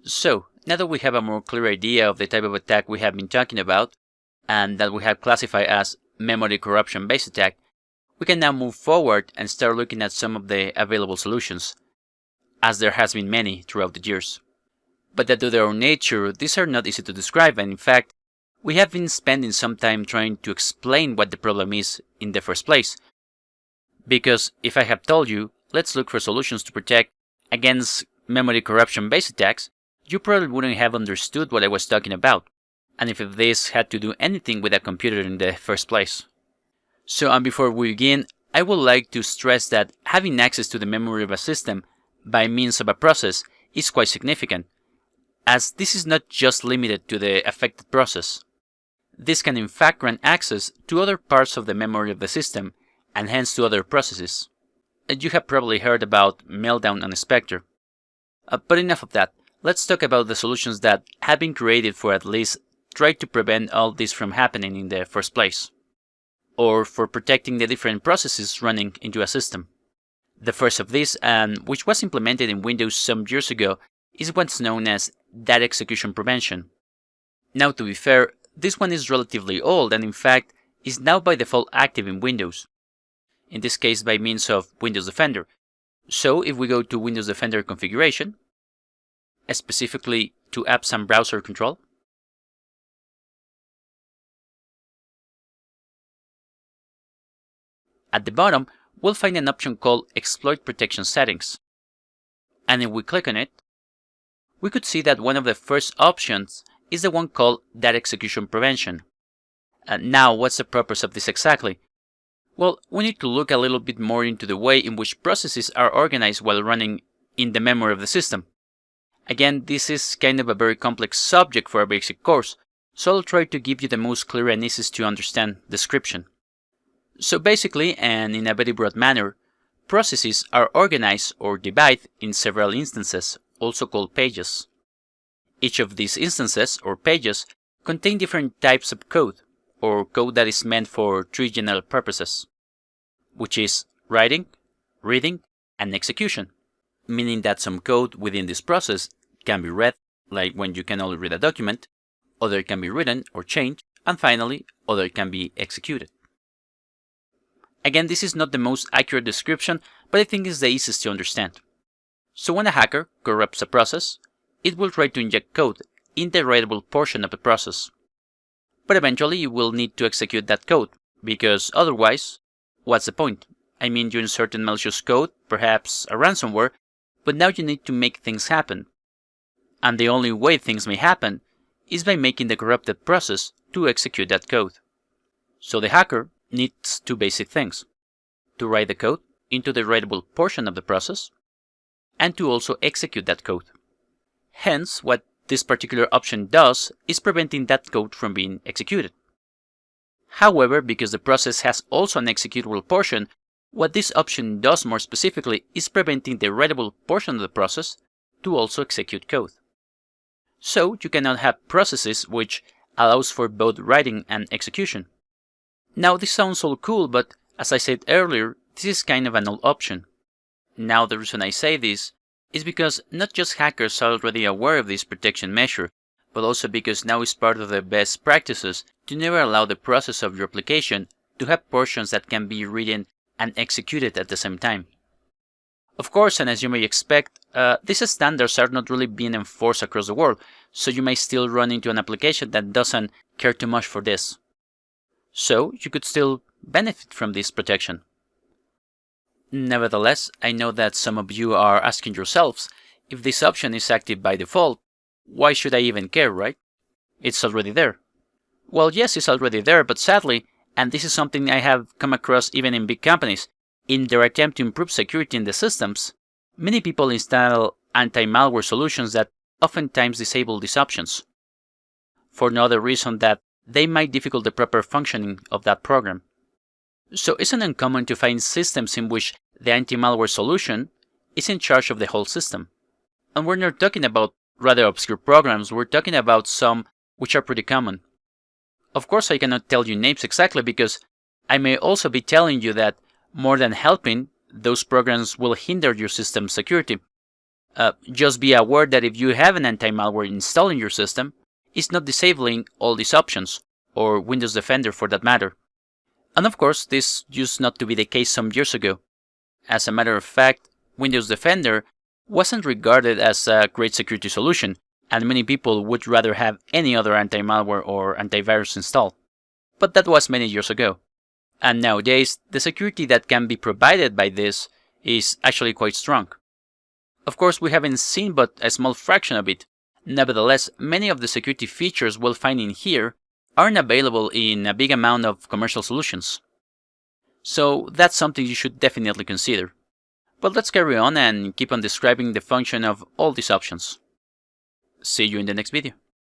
So, now that we have a more clear idea of the type of attack we have been talking about, and that we have classified as memory corruption based attack, we can now move forward and start looking at some of the available solutions, as there has been many throughout the years. But due to their own nature, these are not easy to describe, and in fact, we have been spending some time trying to explain what the problem is in the first place. Because if I have told you, let's look for solutions to protect against memory corruption based attacks, you probably wouldn't have understood what I was talking about, and if this had to do anything with a computer in the first place. So before we begin, I would like to stress that having access to the memory of a system by means of a process is quite significant, as this is not just limited to the affected process. This can in fact grant access to other parts of the memory of the system, and hence to other processes. You have probably heard about Meltdown and Spectre. But enough of that, let's talk about the solutions that have been created for at least try to prevent all this from happening in the first place, or for protecting the different processes running into a system. The first of these, and which was implemented in Windows some years ago, is what's known as data execution prevention. Now, to be fair, this one is relatively old and in fact is now by default active in Windows, in this case by means of Windows Defender. So if we go to Windows Defender configuration, specifically to apps and browser control, at the bottom we'll find an option called Exploit Protection Settings. And if we click on it, we could see that one of the first options is the one called Data Execution Prevention. Now, what's the purpose of this exactly? Well, we need to look a little bit more into the way in which processes are organized while running in the memory of the system. Again, this is kind of a very complex subject for a basic course, so I'll try to give you the most clear and easiest to understand description. So basically, and in a very broad manner, processes are organized or divided in several instances, also called pages. Each of these instances, or pages, contain different types of code, or code that is meant for three general purposes, which is writing, reading, and execution, meaning that some code within this process can be read, like when you can only read a document, other can be written or changed, and finally, other can be executed. Again, this is not the most accurate description, but I think it's the easiest to understand. So when a hacker corrupts a process, it will try to inject code in the writable portion of the process. But eventually you will need to execute that code, because otherwise, what's the point? I mean, you insert in malicious code, perhaps a ransomware, but now you need to make things happen. And the only way things may happen is by making the corrupted process to execute that code. So the hacker needs two basic things: to write the code into the writable portion of the process, and to also execute that code. Hence, what this particular option does is preventing that code from being executed. However, because the process has also an executable portion, what this option does more specifically is preventing the writable portion of the process to also execute code. So you cannot have processes which allows for both writing and execution. Now this sounds all cool, but as I said earlier, this is kind of an old option. Now the reason I say this is because not just hackers are already aware of this protection measure, but also because now it's part of the best practices to never allow the process of your application to have portions that can be written and executed at the same time. Of course, and as you may expect, these standards are not really being enforced across the world, so you may still run into an application that doesn't care too much for this. So you could still benefit from this protection. Nevertheless, I know that some of you are asking yourselves, if this option is active by default, why should I even care, right? It's already there. Well, yes, it's already there, but sadly, and this is something I have come across even in big companies, in their attempt to improve security in the systems, many people install anti-malware solutions that oftentimes disable these options, for no other reason that they might difficult the proper functioning of that program. So it's not uncommon to find systems in which the anti-malware solution is in charge of the whole system. And we're not talking about rather obscure programs, we're talking about some which are pretty common. Of course, I cannot tell you names exactly because I may also be telling you that more than helping, those programs will hinder your system's security. Just be aware that if you have an anti-malware installed in your system, it's not disabling all these options, or Windows Defender for that matter. And of course, this used not to be the case some years ago. As a matter of fact, Windows Defender wasn't regarded as a great security solution, and many people would rather have any other anti-malware or antivirus installed. But that was many years ago. And nowadays, the security that can be provided by this is actually quite strong. Of course, we haven't seen but a small fraction of it. Nevertheless, many of the security features we'll find in here aren't available in a big amount of commercial solutions. So that's something you should definitely consider. But let's carry on and keep on describing the function of all these options. See you in the next video.